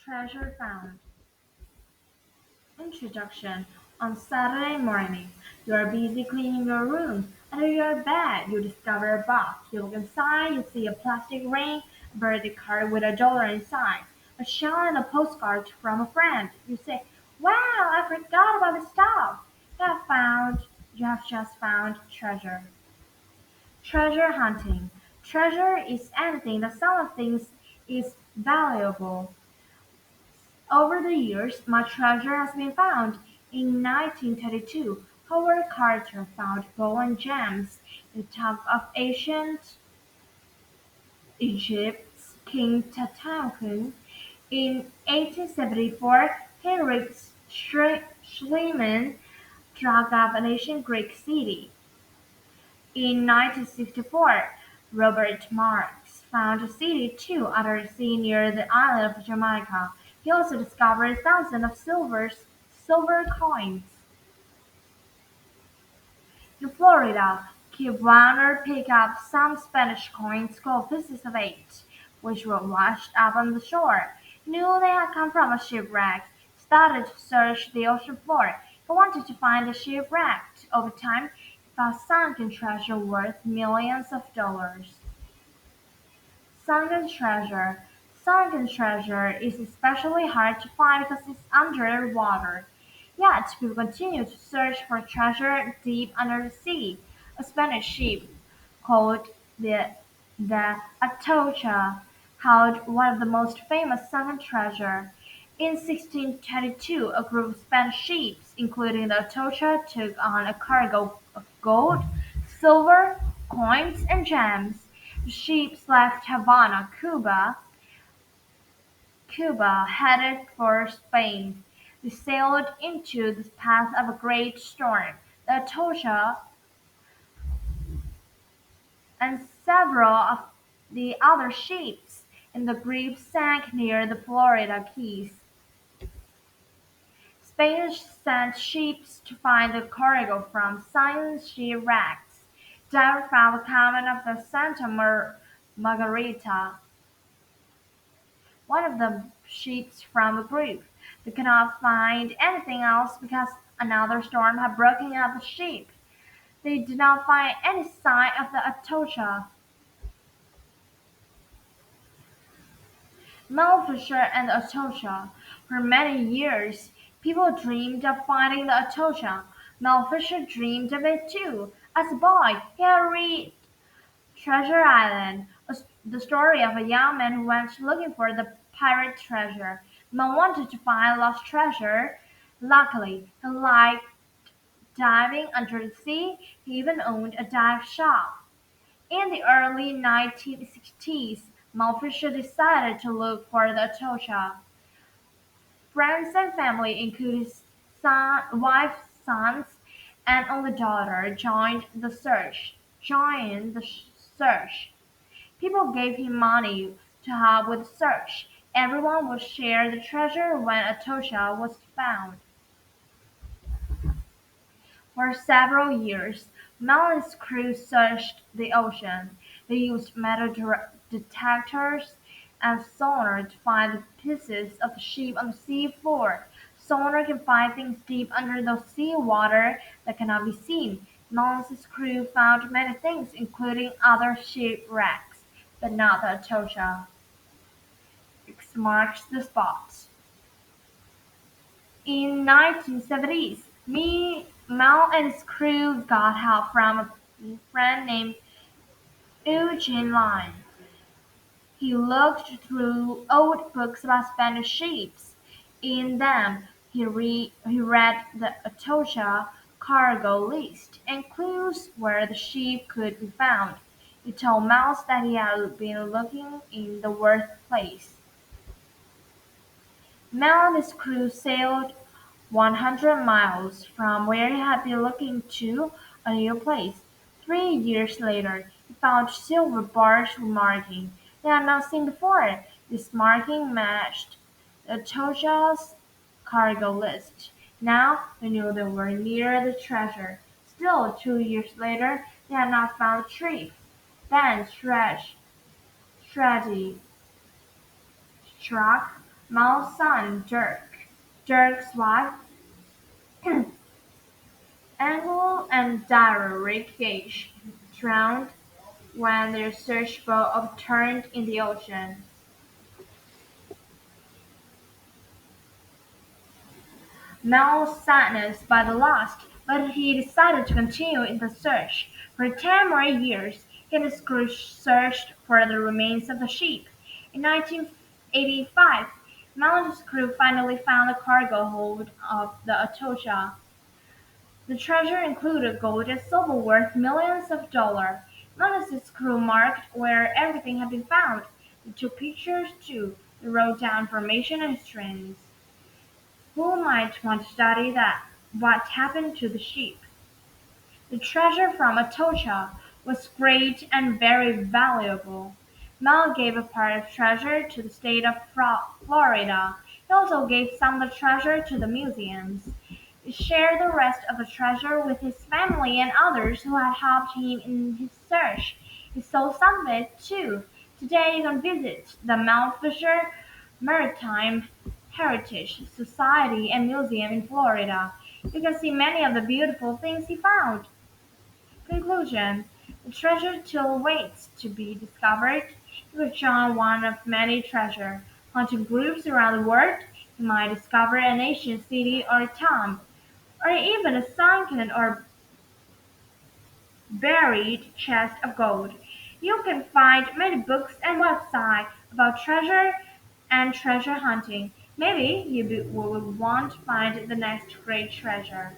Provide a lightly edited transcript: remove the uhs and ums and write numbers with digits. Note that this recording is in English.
Treasure found. Introduction. On Saturday morning, you are busy cleaning your room. Under your bed, you discover a box. You look inside, you see a plastic ring, a birthday card with $1 inside, a shell and a postcard from a friend. You say, "Wow, I forgot about the stuff." You have just found treasure. Treasure hunting. Treasure is anything that someone thinks is valuable. Over the years, much treasure has been found. In 1932, Howard Carter found gold and gems in the tomb of ancient Egypt's King Tutankhamun. In 1874, Heinrich Schliemann dug up an ancient Greek city. In 1964, Robert Marks found a city too under the sea near the island of Jamaica. He also discovered thousands of silver coins. In Florida, Cape Runner picked up some Spanish coins called pieces of eight, which were washed up on the shore. He knew they had come from a shipwreck. He started to search the ocean floor. He wanted to find the shipwreck. Over time, he found sunken treasure worth millions of dollars. Sunken treasure. Sunken treasure is especially hard to find because it's under water. Yet people continue to search for treasure deep under the sea. A Spanish ship called the Atocha held one of the most famous sunken treasure. In 1622, a group of Spanish ships, including the Atocha, took on a cargo of gold, silver, coins, and gems. The ships left Havana, Cuba, headed for Spain. They sailed into the path of a great storm. The Atocha and several of the other ships in the group sank near the Florida Keys. Spain sent ships to find the cargo from sunken shipwrecks. Divers found the cabin of the Santa Margarita, one of the ships from the group. They could not find anything else because another storm had broken up the ship. They did not find any sign of the Atocha. Mel Fisher and the Atocha. For many years, people dreamed of finding the Atocha. Mel Fisher dreamed of it too. As a boy, he had read Treasure Island, the story of a young man who went looking for the pirate treasure. Mel wanted to find lost treasure. Luckily, he liked diving under the sea. He even owned a dive shop. In the early 1960s, Mel Fisher decided to look for the Atocha. Friends and family, including his wife, sons, and only daughter, Joined the search. People gave him money to help with the search. Everyone would share the treasure when Atocha was found. For several years, Mel and his crew searched the ocean. They used metal detectors and sonar to find the pieces of the ship on the sea floor. Sonar can find things deep under the sea water that cannot be seen. Mel and his crew found many things, including other shipwrecks, but not the Atocha. X marks the spot. In 1970s, Mel and his crew got help from a friend named Eugene Line. He looked through old books about Spanish ships. In them, he read the Atocha cargo list and clues where the ship could be found. He told Miles that he had been looking in the worst place. Mel and his crew sailed 100 miles from where he had been looking to a new place. 3 years later, he found silver bars with marking they had not seen before. This marking matched the Toja's cargo list. Now they knew they were near the treasure. Still, 2 years later, they had not found a tree. Then tragedy struck. Mao's son Dirk, Dirk's wife Engel, and daughter Rick Gage drowned when their search boat overturned in the ocean. Mel sadness by the lost, but he decided to continue in the search. For 10 more years, he and his crew searched for the remains of the ship. In 1985, Mel and his crew finally found the cargo hold of the Atocha. The treasure included gold and silver worth millions of dollars. Mel and his crew marked where everything had been found. They took pictures too. They wrote down information and strings. Who might want to study that? What happened to the sheep? The treasure from Atocha was great and very valuable. Mel gave a part of treasure to the state of Florida. He also gave some of the treasure to the museums. He shared the rest of the treasure with his family and others who had helped him in his search. He sold some of it too. Today you can visit the Mount Fisher Maritime Heritage Society and Museum in Florida. You can see many of the beautiful things he found. Conclusion: the treasure still waits to be discovered. He was shown one of many treasure hunting groups around the world. He might discover an ancient city or a tomb, or even a sunken or buried chest of gold. You can find many books and websites about treasure and treasure hunting. Maybe you will want to find the next great treasure.